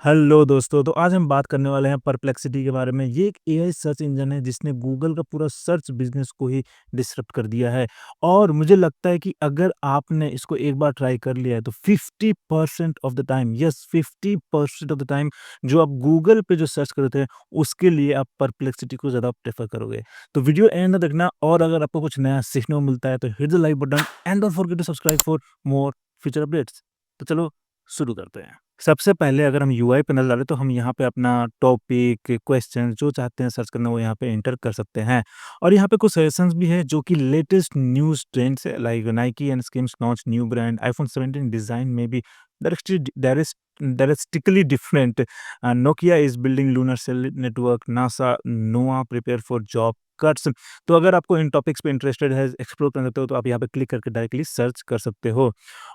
Hello दोस्तों, तो आज हम बात करने वाले हैं परप्लेक्सिटी के बारे में। ये एक एआई सर्च इंजन है जिसने गूगल का पूरा सर्च बिज़नेस को ही डिसरप्ट कर दिया है और मुझे लगता है कि अगर आपने इसको एक बार ट्राई कर लिया है तो 50% of the time, yes 50% of the time जो आप गूगल पे जो सर्च करते हैं, उसके लिए आप परप्लेक्सिटी को ज़्यादा प्रेफ़र करोगे। तो वीडियो एंड तक देखना और अगर आपको कुछ नया सीखने को मिलता है तो hit the like button and don't forget to subscribe for more future updates. तो चलो शुरू करते हैं। सबसे पहले अगर हम यूआई पे नज़र डालें तो हम यहाँ पे अपना टॉपिक, क्वेश्चन जो चाहते हैं सर्च करना वो यहाँ पे एंटर कर सकते हैं। और यहाँ पे कुछ सजेशंस भी है जो कि लेटेस्ट न्यूज़ ट्रेंड्स है like Nike and Skims launch new brand, iPhone 17 design में भी drastically different, Nokia is building lunar cell network, NASA NOAA prepare for job cuts. तो अगर आपको इन टॉपिक्स पे इंटरेस्टेड है, एक्सप्लोर करना चाहते हो तो आप यहाँ पे क्लिक करके डायरेक्टली सर्च कर सकते हो।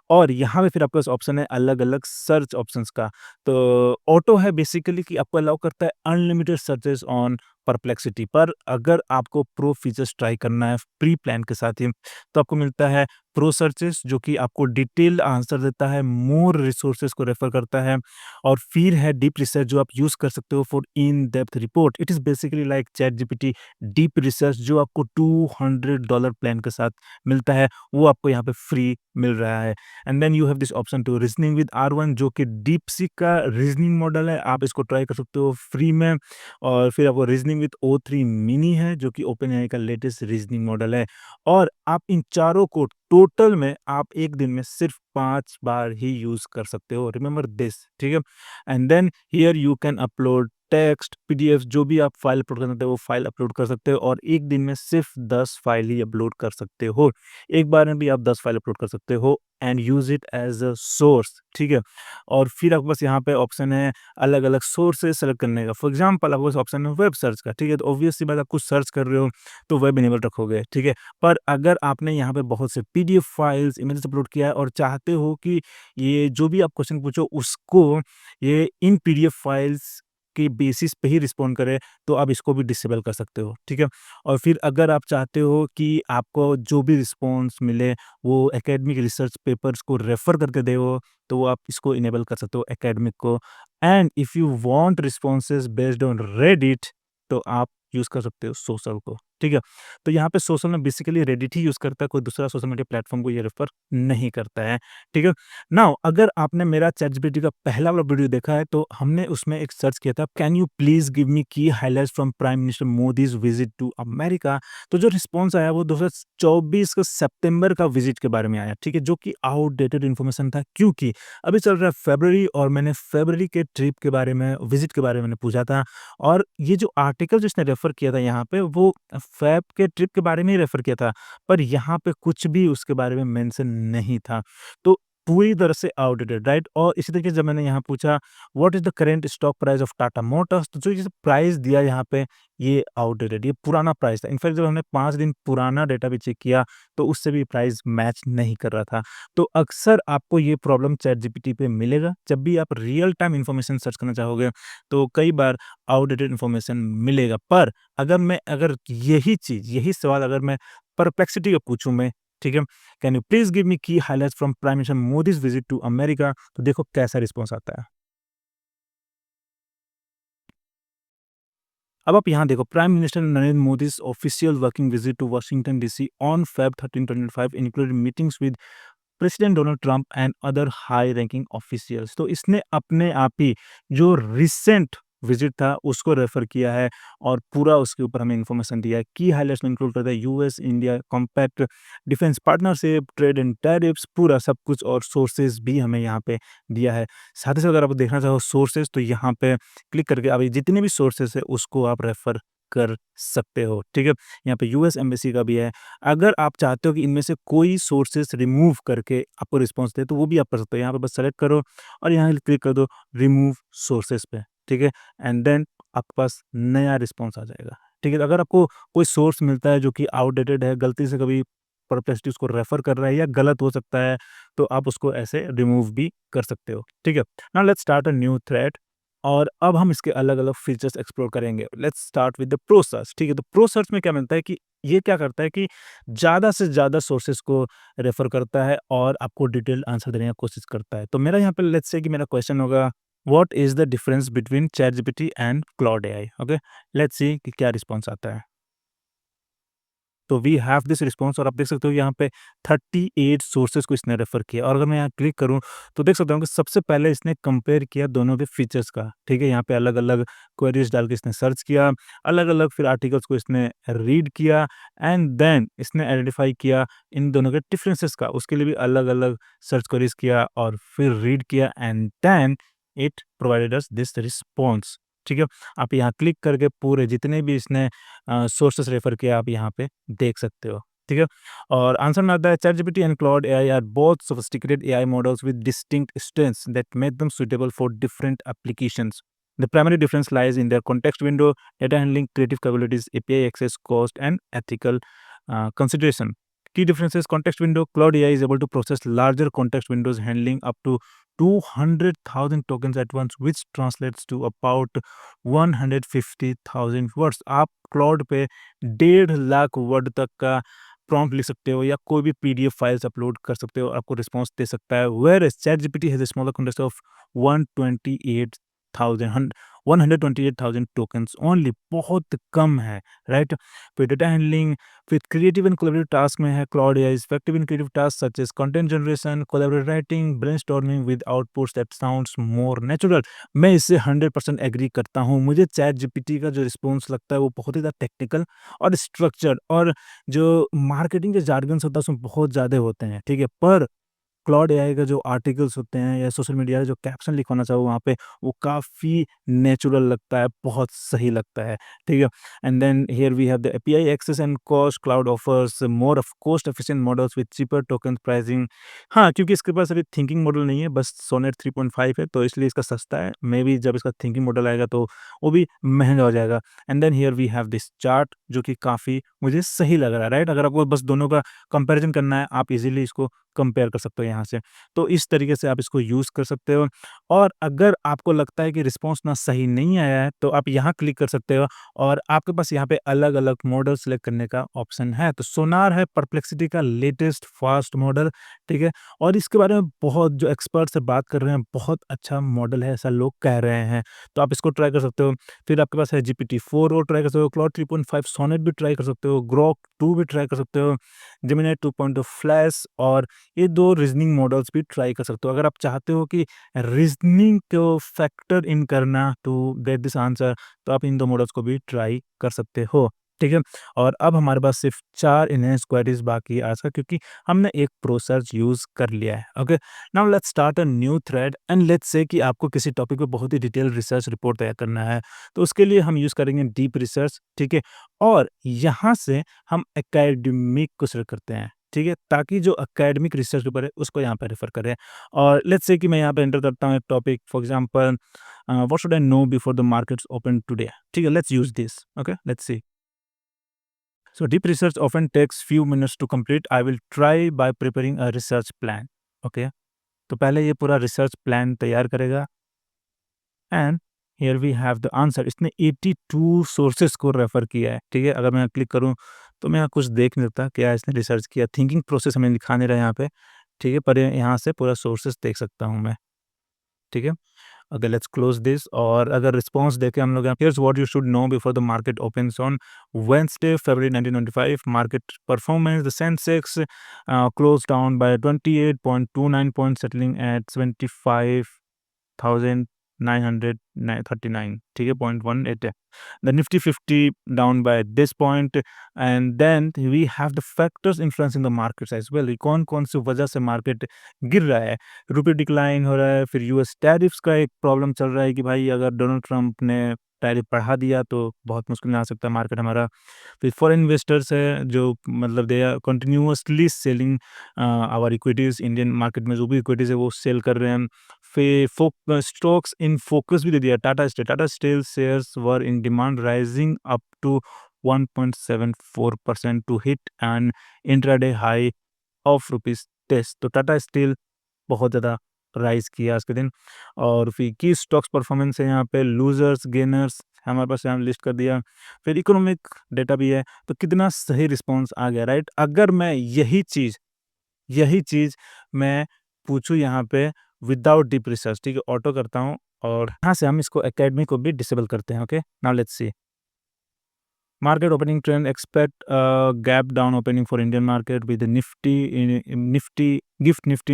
और यहाँ पे फिर आपके पास ऑप्शन है अलग-अलग सर्च ऑप्शंस का। तो ऑटो है बेसिकली कि आपको अलाउ करता है अनलिमिटेड सर्चेज़ ऑन परप्लेक्सिटी, पर अगर आपको प्रो फीचर्स ट्राई करना है प्री प्लान के साथ ही, तो आपको मिलता है प्रो सर्चेज़ जो कि आपको डिटेल्ड आंसर देता है, मोर रिसोर्सेज़ को रेफर करता है और फिर है डीप रिसर्च जो आप यूज़ कर सकते हो for in depth report. It is basically like ChatGPT deep research जो आपको $200 प्लान के साथ मिलता है, वो आपको यहाँ पे फ्री मिल रहा है। And then you have this option to reasoning with R1 जो कि डीपसीक का रीजनिंग मॉडल है, आप इसको ट्राई कर सकते हो फ्री में। और फिर आपको रीजनिंग विद O3 मिनी है जो कि ओपनएआई का लेटेस्ट रीजनिंग मॉडल है और आप इन चारों को टोटल में आप एक दिन में सिर्फ 5 बार ही यूज़ कर सकते हो, रिमेंबर दिस, ठीक है? And then here you can upload text, PDF जो भी आप फाइल अपलोड करना चाहते हो वो फाइल अपलोड कर सकते हो और एक दिन में सिर्फ 10 फाइल ही अपलोड कर सकते हो। एक बार में भी आप 10 फाइल अपलोड कर सकते हो and use it as a source, ठीक है? और फिर आपके पास यहाँ पे ऑप्शन है अलग-अलग सोर्सेज़ सेलेक्ट करने का। फॉर एग्ज़ाम्पल आपके पास ऑप्शन है वेब सर्च का, ठीक है? तो ऑब्वियस सी बात है आप कुछ सर्च कर रहे हो तो वेब इनेबल रखोगे, ठीक है? पर अगर आपने यहाँ पे बहुत से पीडीएफ फाइल्स, इमेजेस अपलोड किया है और चाहते हो कि ये जो भी आप क्वेश्चन पूछो उसको ये इन पीडीएफ फाइल्स के बेसिस पे ही रिस्पॉन्ड करे, तो आप इसको भी डिसेबल कर सकते हो, ठीक है? और फिर अगर आप चाहते हो कि आपको जो भी रिस्पॉन्स मिले वो एकेडमिक रिसर्च पेपर्स को रेफर करके दे वो, तो वो आप इसको इनेबल कर सकते हो एकेडमिक को। And if you want responses based on Reddit तो आप यूज़ कर सकते हो सोशल को, ठीक है? तो यहाँ पे सोशल में बेसिकली रेडिट ही यूज़ करता है, कोई दूसरा सोशल मीडिया प्लेटफ़ॉर्म को ये रेफर नहीं करता है, ठीक है? नाउ अगर आपने मेरा चैटजीपीटी का पहला वाला वीडियो देखा है तो हमने उसमें एक सर्च किया था, can you please give me the highlights from prime minister Modi's visit to America. तो जो रिस्पॉन्स आया वो 2024 का सितंबर का विजिट के बारे में आया, ठीक है? जो कि आउटडेटेड इन्फॉर्मेशन था क्योंकि अभी चल रहा है फरवरी और मैंने फरवरी के ट्रिप के बारे में, विजिट के बारे में मैंने पूछा था और ये जो आर्टिकल जिसने रेफ़र किया था यहाँ पे वो फ़ैब के ट्रिप के बारे में ही रेफ़र किया था, पर यहाँ पे कुछ भी उसके बारे में मेंशन नहीं था। तो पूरी तरह से आउटडेटेड, राइट? और इसी तरीके से जब मैंने यहाँ पूछा what is the current stock price of Tata Motors, तो जो ये प्राइस दिया यहाँ पे ये आउटडेटेड, ये पुराना प्राइस था। इनफैक्ट जब हमने 5 दिन पुराना डेटा भी चेक किया तो उससे भी प्राइस मैच नहीं कर रहा था। तो अक्सर आपको ये प्रॉब्लम चैटजीपीटी पे मिलेगा जब भी आप रियल टाइम इन्फॉर्मेशन सर्च करना चाहोगे, तो कई बार आउटडेटेड इन्फॉर्मेशन मिलेगा। पर अगर यही चीज़, यही सवाल अगर मैं परप्लेक्सिटी का पूछूँ मैं, ठीक है? Can you please give me the highlights from prime minister Modi's visit to America, तो देखो कैसा रिस्पॉन्स आता है। अब आप यहाँ देखो prime minister Narendra Modi's official working visit to Washington DC on Feb 13, 2025 included meetings with president Donald Trump and other high ranking officials. तो इसने अपने आप ही जो रिसेंट विजिट था उसको रेफर किया है और पूरा उसके ऊपर हमें इन्फॉर्मेशन दिया है। की हाइलाइट्स में इंक्लूड करता है US India compact, defence partnership, trade and tariffs, पूरा सब कुछ और सोर्सेज भी हमें यहाँ पे दिया है। साथ ही साथ अगर आप देखना चाहो सोर्सेज तो यहाँ पे क्लिक करके आप ये जितने भी सोर्सेज है उसको आप रेफर कर सकते हो, ठीक है? यहाँ पे यूएस एम्बेसी का भी है। अगर आप चाहते हो कि इनमें से कोई सोर्सेस रिमूव करके आपको रिस्पॉन्स दे तो वो भी आप कर सकते हो। यहाँ पे बस सेलेक्ट करो और यहाँ क्लिक कर दो रिमूव सोर्सेस पे, ठीक है? एंड देन आपके पास नया रिस्पॉन्स आ जाएगा, ठीक है? तो अगर आपको कोई सोर्स मिलता है जो कि आउटडेटेड है, गलती से कभी परप्लेक्सिटी उसको रेफर कर रहा है या गलत हो सकता है, तो आप उसको ऐसे रिमूव भी कर सकते हो, ठीक है? Now let's start a new thread और अब हम इसके अलग-अलग फीचर्स एक्सप्लोर करेंगे। Let's start with the pro search, ठीक है? तो प्रो सर्च में क्या मिलता है कि ये क्या करता है कि ज़्यादा से ज़्यादा सोर्सेज़ को रेफ़र करता है और आपको डिटेल्ड आंसर देने की कोशिश करता है। तो मेरा यहाँ पे लेट्स से कि मेरा क्वेश्चन होगा what is the difference between ChatGPT and Claude AI? Okay, let's see कि क्या रिस्पॉन्स आता है। तो वी हैव दिस रिस्पॉन्स और आप देख सकते हो यहाँ पे 38 सोर्सेज़ को इसने रेफ़र किया और अगर मैं यहाँ क्लिक करूँ तो देख सकता हूँ कि सबसे पहले इसने कंपेयर किया दोनों के फीचर्स का, ठीक है? यहाँ पे अलग-अलग क्वेरीज़ डाल के इसने सर्च किया, अलग-अलग फिर आर्टिकल्स को इसने रीड किया एंड देन इसने आइडेंटिफ़ाई किया इन दोनों के डिफरेंसेस का, उसके लिए भी अलग-अलग सर्च क्वेरीज़ किया और फिर रीड किया and then it provided us this response, ठीक है? आप यहाँ क्लिक करके पूरे जितने भी इसने सोर्सेस रेफर किया आप यहाँ पे देख सकते हो, ठीक है? और आंसर में आता है ChatGPT and Claude AI are both sophisticated AI models with distinct strengths that make them suitable for different applications. The primary difference lies in their context window, data handling, creative capabilities, API access, cost, and ethical consideration. Key differences: context window. Cloud AI is able to process larger context windows, handling up to 200,000 tokens at once, which translates to about 150,000 words. आप cloud पे 1.5 lakh word तक का prompt लिख सकते हो या कोई भी पीडीएफ फाइल्स अपलोड कर सकते हो, आपको रिस्पॉन्स दे सकता है। Whereas ChatGPT has a smaller context of 128,000 tokens only, बहुत कम है, राइट? फिर डेटा हैंडलिंग, फिर क्रिएटिव एंड कोलैबोरेटिव टास्क में है Claude AI is effective in creative task such as content generation, collaborative writing, brainstorming with outputs that sounds more natural. मैं इससे 100% agree करता हूँ। मुझे चैट जीपीटी का जो रिस्पॉन्स लगता है वो बहुत ही ज़्यादा टेक्निकल और स्ट्रक्चर्ड और जो मार्केटिंग के जार्गन्स होता है उसमें बहुत ज़्यादा होते हैं, ठीक है? पर क्लॉड एआई का जो आर्टिकल्स होते हैं या सोशल मीडिया पे जो कैप्शन लिखवाना चाहो वहाँ पे, वो काफ़ी नेचुरल लगता है, बहुत सही लगता है, ठीक है? And then here we have the API access and cost, Claude offers more of cost efficient models with cheaper token pricing. हाँ, क्योंकि इसके पास अभी थिंकिंग मॉडल नहीं है, बस सोनेट 3.5 है, तो इसलिए इसका सस्ता है। मेबी जब इसका थिंकिंग मॉडल आएगा तो वो भी महँगा हो जाएगा। And then here we have this chart जो कि काफ़ी मुझे सही लग रहा है, राइट? अगर आपको बस दोनों का कंपैरिज़न करना है, आप इज़िली इसको कंपेयर कर सकते हो यहाँ से। तो इस तरीके से आप इसको यूज़ कर सकते हो और अगर आपको लगता है कि रिस्पॉन्स ना सही नहीं आया है, तो आप यहाँ क्लिक कर सकते हो और आपके पास यहाँ पे अलग-अलग मॉडल सेलेक्ट करने का ऑप्शन है। तो सोनार है परप्लेक्सिटी का लेटेस्ट फास्ट मॉडल, ठीक है? और इसके बारे में बहुत जो एक्सपर्ट से बात कर रहे हैं, बहुत अच्छा मॉडल है, ऐसा लोग कह रहे हैं। तो आप इसको ट्राई कर सकते हो। फिर आपके पास है जीपीटी-4 और ट्राई कर सकते हो, क्लॉड 3.5 सोनेट भी ट्राई कर सकते हो, ग्रॉक 2 भी ट्राई कर सकते हो, जेमिनी 2.0 फ्लैश और ये 2 रीज़निंग मॉडल्स भी ट्राई कर सकते हो। अगर आप चाहते हो कि रीज़निंग को फैक्टर इन करना टू गेट दिस आंसर, तो आप इन 2 मॉडल्स को भी ट्राई कर सकते हो, ठीक है? और अब हमारे पास सिर्फ़ 4 एनहांस्ड क्वेरीज़ बाकी है आज का, क्योंकि हमने एक प्रो सर्च यूज़ कर लिया है, okay? Now let's start a new thread and let's say कि आपको किसी टॉपिक पे बहुत ही डिटेल रिसर्च रिपोर्ट तैयार करना है, तो उसके लिए हम यूज़ करेंगे डीप रिसर्च, ठीक है? और यहाँ से हम एकेडमिक को सेलेक्ट करते हैं, ठीक है? ताकि जो एकेडमिक रिसर्च पेपर है उसको यहाँ पे रेफ़र करें और लेट्स से कि मैं यहाँ पे एंटर करता हूँ एक topic for example what should I know before the markets open today, ठीक है? Let's use this, okay? Let's see. So deep research often takes few minutes to complete. I will try by preparing a research plan, okay? तो पहले ये पूरा research plan तैयार करेगा and here we have the answer. इसने 82 sources को refer किया है, ठीक है? अगर मैं क्लिक करूँ तो मैं यहाँ कुछ देख नहीं सकता क्या इसने रिसर्च किया। थिंकिंग प्रोसेस हमें दिखा नहीं रहा है यहाँ पे, ठीक है? पर यहाँ से पूरा सोर्सेज़ देख सकता हूँ मैं, ठीक है? ओके, लेट्स क्लोज दिस और अगर रिस्पॉन्स देखें हम लोग यहाँ, here's what you should know before the market opens on Wednesday February 1925 market performance the Sensex close down by 28.29 point settling at 75,939, ठीक है, 0.18 है। The Nifty 50 down by this point and then we have the factors influencing the markets as well. कौन-कौन सी वजह से market गिर रहा है? रुपए डिक्लाइन हो रहा है, फिर यूएस टैरिफ्स का एक प्रॉब्लम चल रहा है कि भाई अगर डोनाल्ड ट्रंप ने टैरिफ बढ़ा दिया तो बहुत मुश्किल में आ सकता है मार्केट हमारा। फिर फॉरेन इन्वेस्टर्स है जो मतलब they are continuously selling our equities, Indian market में जो भी इक्विटीज़ है वो सेल कर रहे हैं। फिर स्टॉक्स इन फोकस भी दे दिया। Tata steel shares were in demand rising up to 1.74% to hit an intraday high of rupees 10। तो टाटा स्टील बहुत ज़्यादा राइज़ किया आज के दिन। और फिर की स्टॉक्स परफॉर्मेंस है यहाँ पे, लूज़र्स, गेनर्स हमारे पास यहाँ लिस्ट कर दिया। फिर इकोनॉमिक डेटा भी है, तो कितना सही रिस्पॉन्स आ गया, राइट? अगर मैं यही चीज़ मैं पूछूँ यहाँ पे विदाउट डीप रिसर्च, ठीक है? ऑटो करता हूँ और यहाँ से हम इसको एकेडमी को भी डिसेबल करते हैं, okay? Now let's see. Market opening trend expect a gap down opening for Indian market with the Nifty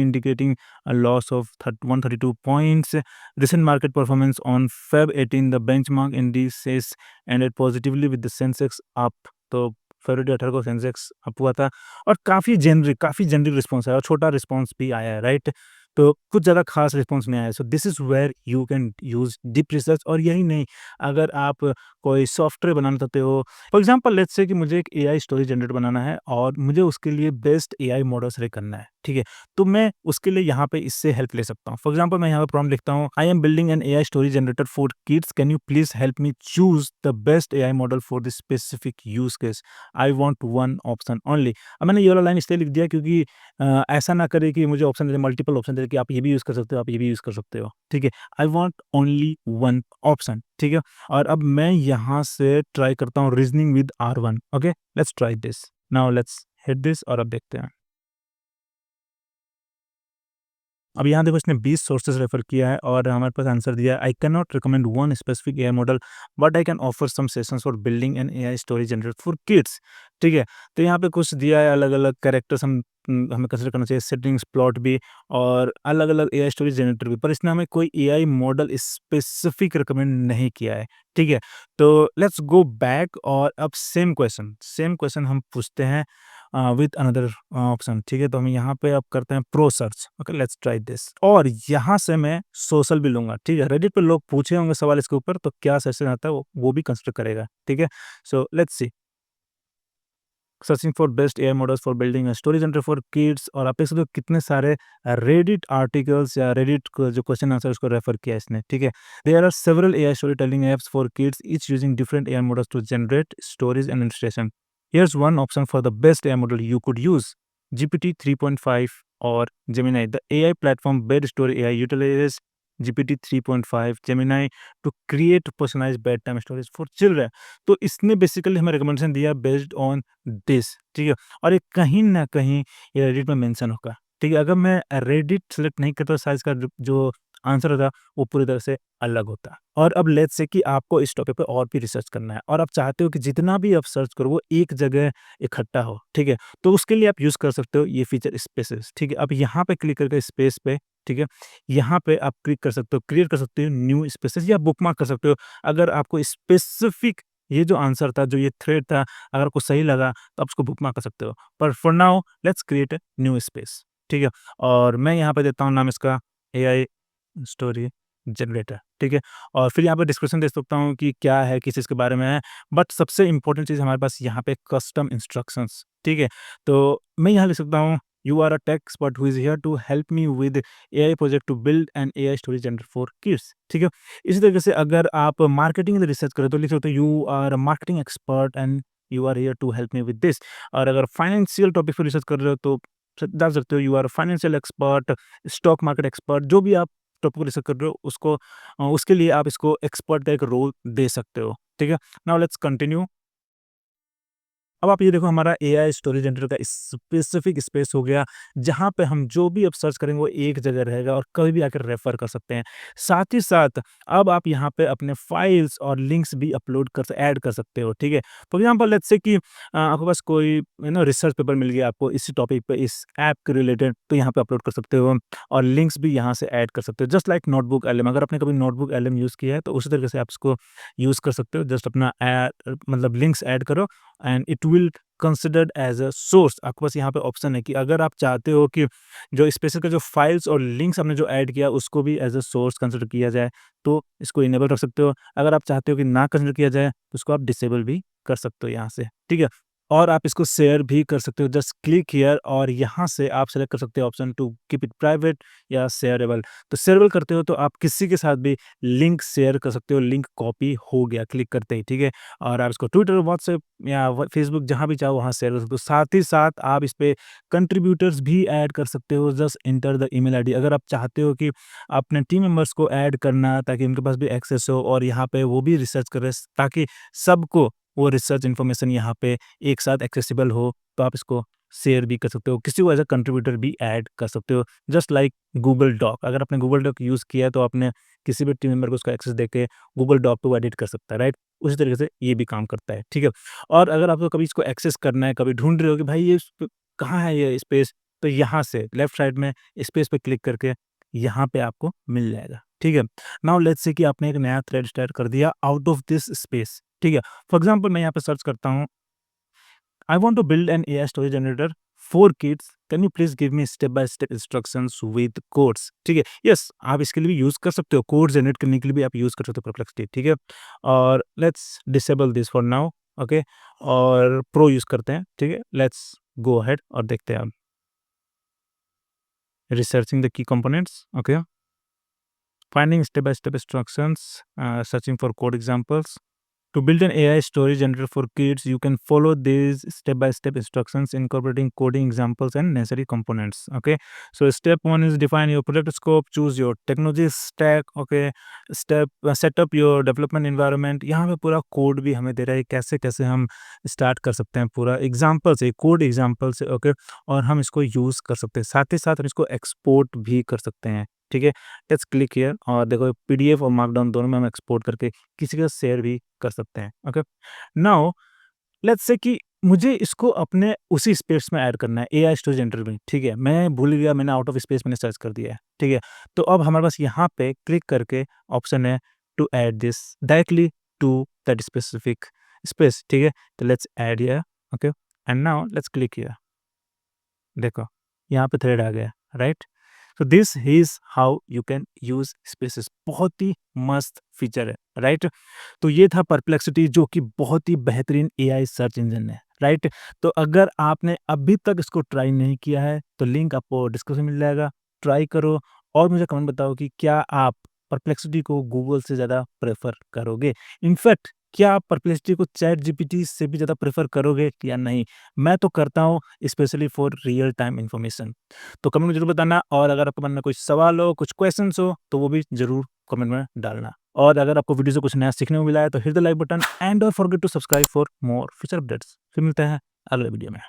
indicating a loss of 132 points. Recent market performance on Feb 18, the benchmark indices ended positively with the Sensex up. तो फरवरी 18 को Sensex up हुआ था और काफ़ी generic response आया और छोटा response भी आया है, राइट? तो कुछ ज़्यादा खास रिस्पॉन्स नहीं आया। So this is where you can use deep research. और यही नहीं, अगर आप कोई सॉफ्टवेयर बनाना चाहते हो, फॉर एग्जांपल लेट्स से कि मुझे एक एआई स्टोरी जनरेट बनाना है और मुझे उसके लिए बेस्ट एआई मॉडल सेलेक्ट करना है, ठीक है? तो मैं उसके लिए यहाँ पे इससे हेल्प ले सकता हूँ। फॉर एग्जांपल मैं यहाँ पे प्रॉम्प्ट लिखता हूँ, I am building an AI story generator for kids, can you please help me choose the best AI model for this specific use case, I want one option only. अब मैंने ये वाला line इसलिए लिख दिया क्योंकि ऐसा ना करे कि मुझे ऑप्शन दे, मल्टीपल ऑप्शन दे कि आप ये भी यूज़ कर सकते हो, आप ये भी यूज़ कर सकते हो, ठीक है? I want only one option, ठीक है? और अब मैं यहाँ से ट्राई करता हूँ reasoning with R1, okay? Let's try this. Now let's hit this और अब देखते हैं। अब यहाँ देखो इसने 20 सोर्सेज़ रेफ़र किया है और हमारे पास आंसर दिया है, I can not recommend one specific AI model but I can offer some sessions for building an AI story generator for kids, ठीक है? तो यहाँ पे कुछ दिया है, अलग-अलग कैरेक्टर्स हमें कंसीडर करना चाहिए, सेटिंग्स, प्लॉट भी और अलग-अलग एआई स्टोरी जनरेटर भी, पर इसने हमें कोई एआई मॉडल स्पेसिफिक रिकमेंड नहीं किया है, ठीक है? तो लेट्स गो बैक और अब सेम क्वेश्चन हम पूछते हैं विद अनदर ऑप्शन, ठीक है? तो हम यहाँ पे अब करते हैं pro search, okay? Let's try this और यहाँ से मैं सोशल भी लूँगा, ठीक है? रेडिट पे लोग पूछे होंगे सवाल इसके ऊपर, तो क्या सेशन आता है वो भी कंसिडर करेगा, ठीक है? So let's see, searching for best AI models for building a story generator for kids और आप देख सकते हो कितने सारे रेडिट आर्टिकल्स या रेडिट को जो क्वेश्चन आंसर उसको रेफर किया इसने, ठीक है? There are several AI story telling apps for kids each using different AI models to generate stories and illustration. Here's one option for the best AI model you could use: GPT 3.5 or Gemini. The AI platform Bed Story AI utilizes GPT 3.5 Gemini to create personalized bedtime stories for children. तो इसने basically हमें recommendation दिया based on this, ठीक है? और ये कहीं न कहीं ये रेडिट में मेंशन होगा, ठीक है? अगर मैं रेडिट सेलेक्ट नहीं करता तो शायद इसका जो आंसर होता वो पूरी तरह से अलग होता। और अब लेट्स से कि आपको इस टॉपिक पे और भी रिसर्च करना है और आप चाहते हो कि जितना भी आप सर्च करो वो एक जगह इकट्ठा हो, ठीक है? तो उसके लिए आप यूज़ कर सकते हो ये फीचर स्पेसेस, ठीक है? अब यहाँ पे क्लिक करके स्पेस पे, ठीक है? यहाँ पे आप क्लिक कर सकते हो, क्रिएट कर सकते हो न्यू स्पेसेस या बुकमार्क कर सकते हो। अगर आपको स्पेसिफिक ये जो आंसर था, जो ये थ्रेड था, अगर आपको सही लगा तो आप उसको बुकमार्क कर सकते हो। पर for now let's create a new space, ठीक है? और मैं यहाँ पे देता हूँ नाम इसका एआई स्टोरी जनरेटर, ठीक है? और फिर यहाँ पे डिस्क्रिप्शन दे सकता हूँ कि क्या है, किस चीज़ के बारे में है, बट सबसे इम्पोर्टेंट चीज़ हमारे पास यहाँ पे कस्टम इंस्ट्रक्शंस, ठीक है? तो मैं यहाँ लिख सकता हूँ, you are a tech expert who is here to help me with AI project to build an AI story generator for kids, ठीक है? इसी तरीके से अगर आप मार्केटिंग में रिसर्च करें तो लिख सकते हो, you are a marketing expert and you are here to help me with this. और अगर फाइनेंशियल टॉपिक पे रिसर्च कर रहे हो तो डाल सकते हो, you are a financial expert, stock market expert, जो भी आप टॉपिक को रिसर्च कर रहे हो उसको उसके लिए आप इसको एक्सपर्ट का एक रोल दे सकते हो, ठीक है? Now let's continue. अब आप ये देखो हमारा एआई स्टोरी जनरेटर का स्पेसिफिक स्पेस हो गया, जहाँ पे हम जो भी अब सर्च करेंगे वो एक जगह रहेगा और कभी भी आकर रेफर कर सकते हैं। साथ ही साथ अब आप यहाँ पे अपने फाइल्स और लिंक्स भी अपलोड कर ऐड कर सकते हो, ठीक है? फॉर एग्जांपल लेट्स से कि आपके पास कोई रिसर्च पेपर मिल गया आपको इसी टॉपिक पे, इस ऐप के रिलेटेड, तो यहाँ पे अपलोड कर सकते हो और लिंक्स भी यहाँ से ऐड कर सकते हो। जस्ट लाइक नोटबुक एलएम, अगर आपने कभी नोटबुक एलएम यूज़ किया है तो उसी तरीके से आप इसको यूज़ कर सकते हो। जस्ट अपना मतलब लिंक्स ऐड करो and it will considered as a source. आपके पास यहाँ पे ऑप्शन है कि अगर आप चाहते हो कि जो स्पेशल का जो फाइल्स और लिंक्स आपने जो ऐड किया उसको भी एज अ सोर्स कंसिडर किया जाए, तो इसको इनेबल रख सकते हो। अगर आप चाहते हो कि ना कंसिडर किया जाए तो उसको आप डिसेबल भी कर सकते हो यहाँ से, ठीक है? और आप इसको शेयर भी कर सकते हो। जस्ट क्लिक हियर और यहाँ से आप सेलेक्ट कर सकते हो option to keep it private या शेयरेबल। तो शेयरेबल करते हो तो आप किसी के साथ भी लिंक शेयर कर सकते हो, लिंक कॉपी हो गया क्लिक करते ही, ठीक है? और आप इसको ट्विटर, व्हाट्सएप या फेसबुक जहाँ भी चाहो वहाँ शेयर कर सकते हो। साथ ही साथ आप इस पे कंट्रीब्यूटर्स भी ऐड कर सकते हो। Just enter the email ID. अगर आप चाहते हो कि अपने टीम मेंबर्स को ऐड करना ताकि उनके पास भी एक्सेस हो और यहाँ पे वो भी रिसर्च करें ताकि सबको वो रिसर्च इन्फॉर्मेशन यहाँ पे एक साथ एक्सेसिबल हो, तो आप इसको शेयर भी कर सकते हो, किसी को एज़ अ कंट्रीब्यूटर भी ऐड कर सकते हो। जस्ट लाइक गूगल डॉक, अगर आपने गूगल डॉक यूज़ किया है तो आपने किसी भी टीम मेंबर को उसका एक्सेस देके गूगल डॉक पे वो एडिट कर सकता है, राइट? उसी तरीके से ये भी काम करता है, ठीक है? और अगर आपको कभी इसको एक्सेस करना है, कभी ढूँढ रहे हो कि भाई ये कहाँ है ये स्पेस, तो यहाँ से लेफ्ट साइड में स्पेस पे क्लिक करके यहाँ पे आपको मिल जाएगा, ठीक है? नाउ लेट्स से कि आपने एक नया थ्रेड स्टार्ट कर दिया आउट ऑफ दिस स्पेस, ठीक है? फॉर एग्ज़ाम्पल मैं यहाँ पे सर्च करता हूँ, I want to build an AI story generator for kids, can you please give me step by step instructions with codes, ठीक है? यस, आप इसके लिए भी यूज़ कर सकते हो, कोड जनरेट करने के लिए भी आप यूज़ कर सकते हो परप्लेक्सिटी, ठीक है? और let's disable this for now, okay? और प्रो यूज़ करते हैं, ठीक है? लेट्स गो अहेड और देखते हैं अब। Researching the key components, okay? Finding step-by-step instructions, searching for code examples. To build an AI story generator for kids, you can follow these step-by-step instructions, incorporating coding examples and necessary components. Okay, so step one is define your project scope, choose your technology stack. Okay, set up your development environment. यहाँ पे पूरा code भी हमें दे रहा है कैसे कैसे हम स्टार्ट कर सकते हैं, पूरा एग्जाम्पल से, कोड एग्जाम्पल से, ओके? और हम इसको यूज़ कर सकते हैं, साथ ही साथ हम इसको एक्सपोर्ट भी कर सकते हैं, ठीक है? लेट्स क्लिक हियर और देखो पीडीएफ और मार्कडाउन दोनों में हम एक्सपोर्ट करके किसी के साथ शेयर भी कर सकते हैं, ओके? नाउ लेट्स से कि मुझे इसको अपने उसी स्पेस में ऐड करना है, एआई स्टोरेज जनरेटर में, ठीक है? मैं भूल गया, मैंने आउट ऑफ स्पेस मैंने सर्च कर दिया है, ठीक है? तो अब हमारे पास यहाँ पे क्लिक करके ऑप्शन है to add this directly to that specific space, ठीक है? तो let's add here, okay? And now let's click here, देखो यहाँ पे थ्रेड आ गया, राइट? तो this is how you can use spaces, बहुत ही मस्त फीचर है, राइट? तो ये था परप्लेक्सिटी जो कि बहुत ही बेहतरीन एआई सर्च इंजन है, राइट? तो अगर आपने अभी तक इसको ट्राई नहीं किया है तो लिंक आपको डिस्क्रिप्शन में मिल जाएगा, ट्राई करो और मुझे कमेंट बताओ कि क्या आप परप्लेक्सिटी को गूगल से ज़्यादा प्रेफर करोगे? इनफैक्ट क्या आप परप्लेक्सिटी को चैट जीपीटी से भी ज़्यादा प्रेफर करोगे या नहीं? मैं तो करता हूँ, specially for real time information. तो कमेंट में ज़रूर बताना और अगर आपके मन में कोई सवाल हो, कुछ क्वेश्चंस हो, तो वो भी ज़रूर कमेंट में डालना। और अगर आपको वीडियो से कुछ नया सीखने को मिला है, तो hit the like button and don't forget to subscribe for more future updates. फिर मिलते हैं अगले वीडियो में।